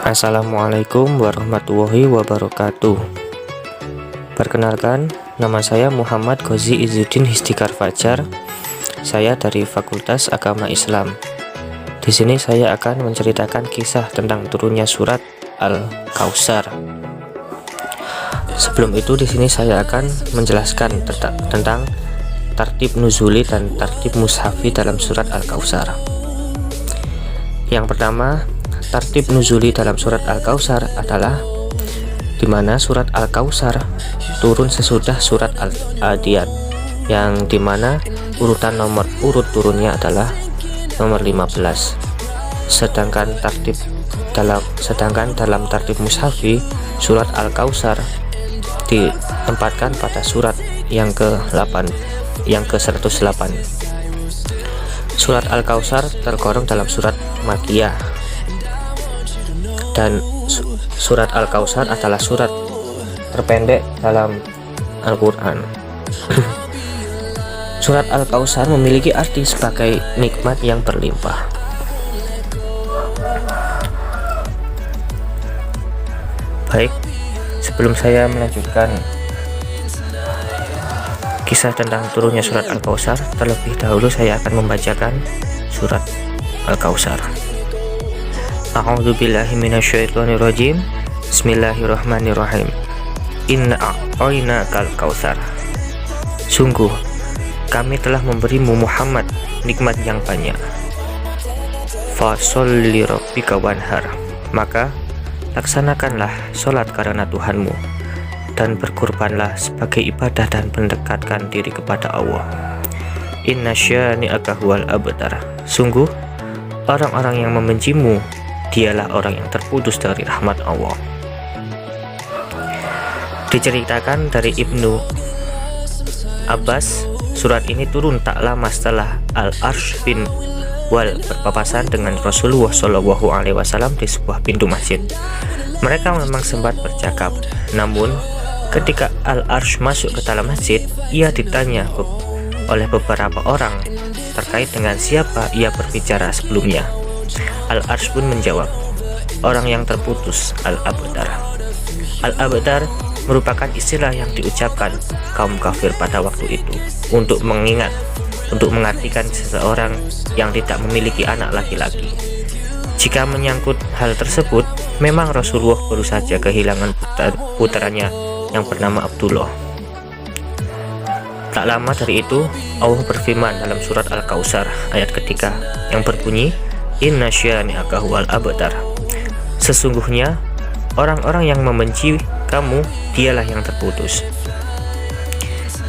Assalamualaikum warahmatullahi wabarakatuh. Perkenalkan, nama saya Muhammad Ghozi Izzuddin Histikar Fajar. Saya dari Fakultas Agama Islam. Di sini saya akan menceritakan kisah tentang turunnya surat Al-Kautsar. Sebelum itu, di sini saya akan menjelaskan tentang tartib nuzuli dan tartib mushafi dalam surat Al-Kautsar. Yang pertama, tartib nuzuli dalam surat Al-Kautsar adalah di mana surat Al-Kautsar turun sesudah surat Al-Adiyat, yang dimana urutan nomor urut turunnya adalah nomor 15. Sedangkan dalam tartib mushafi, surat Al-Kautsar ditempatkan pada surat yang ke-8, yang ke-108. Surat Al-Kautsar tergolong dalam surat Makkiyah, dan surat Al-Kautsar adalah surat terpendek dalam Al-Quran. Surat Al-Kautsar memiliki arti sebagai nikmat yang berlimpah. Baik, sebelum saya melanjutkan kisah tentang turunnya surat Al-Kautsar, terlebih dahulu saya akan membacakan surat Al-Kautsar. A'udzubillahi minasyaitonirrajim. Bismillahirrahmanirrahim. Inna a'tainakal kautsar. Sungguh kami telah memberimu Muhammad nikmat yang banyak. Fasholli lirabbika wanhar. Maka laksanakanlah sholat karena Tuhanmu, dan berkurbanlah sebagai ibadah dan mendekatkan diri kepada Allah. Inna syani'aka huwal abtar. Sungguh orang-orang yang membencimu dialah orang yang terputus dari rahmat Allah. Diceritakan dari Ibnu Abbas, surat ini turun tak lama setelah Al-Arsh bin Wal berpapasan dengan Rasulullah SAW di sebuah pintu masjid. Mereka memang sempat bercakap, namun ketika Al-Arsh masuk ke dalam masjid, ia ditanya oleh beberapa orang terkait dengan siapa ia berbicara sebelumnya. Al-Arsh pun menjawab, orang yang terputus, Al-Abtar. Al-Abtar merupakan istilah yang diucapkan kaum kafir pada waktu itu untuk mengartikan seseorang yang tidak memiliki anak laki-laki. Jika menyangkut hal tersebut, memang Rasulullah baru saja kehilangan putranya yang bernama Abdullah. Tak lama dari itu, Allah berfirman dalam surat Al-Kautsar ayat ketiga yang berbunyi, Inna syani'aka huwal abtar. Sesungguhnya orang-orang yang membenci kamu dialah yang terputus.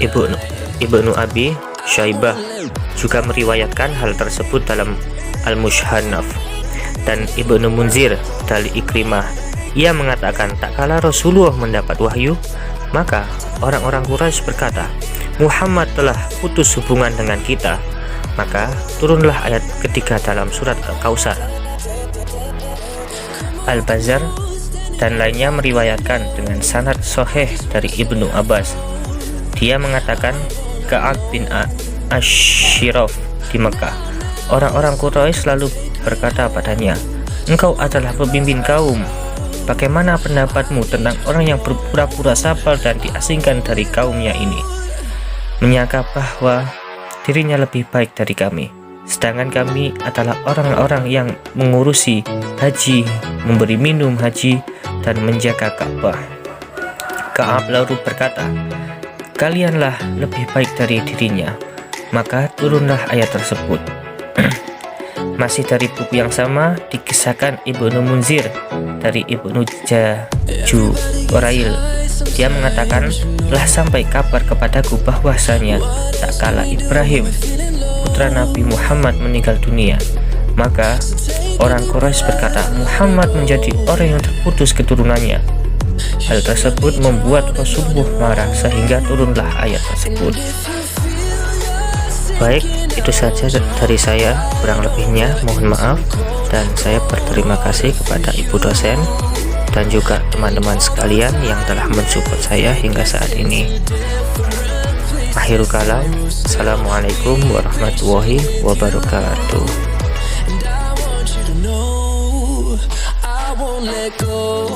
Ibnu Abi Syaibah juga meriwayatkan hal tersebut dalam Al-Mushannaf, dan Ibnu Munzir dari Ikrimah. Ia mengatakan, tak kala Rasulullah mendapat wahyu, maka orang-orang Quraisy berkata, Muhammad telah putus hubungan dengan kita. Maka turunlah ayat ketiga dalam surat Al-Kautsar. Al-Bazzar dan lainnya meriwayatkan dengan sanad sahih dari Ibnu Abbas. Dia mengatakan, Ka'ab bin Ashraf di Mekah, orang-orang Quraisy selalu berkata padanya, engkau adalah pemimpin kaum. Bagaimana pendapatmu tentang orang yang berpura-pura sabar dan diasingkan dari kaumnya ini, menyangka bahwa dirinya lebih baik dari kami, sedangkan kami adalah orang-orang yang mengurusi haji, memberi minum haji, dan menjaga Ka'bah. Ka'ab lalu berkata, kalianlah lebih baik dari dirinya. Maka turunlah ayat tersebut. Masih dari buku yang sama, dikisahkan Ibnu Munzir dari Ibnu Jurail. Dia mengatakan, telah sampai kabar kepadaku bahwasanya tak kala Ibrahim putra Nabi Muhammad meninggal dunia, maka orang Quraisy berkata, Muhammad menjadi orang yang terputus keturunannya. Hal tersebut membuat Rasulullah marah sehingga turunlah ayat tersebut. Baik, itu saja dari saya, kurang lebihnya mohon maaf, dan saya berterima kasih kepada Ibu dosen dan juga teman-teman sekalian yang telah mensupport saya hingga saat ini. Akhirul kalam, assalamualaikum warahmatullahi wabarakatuh. let go.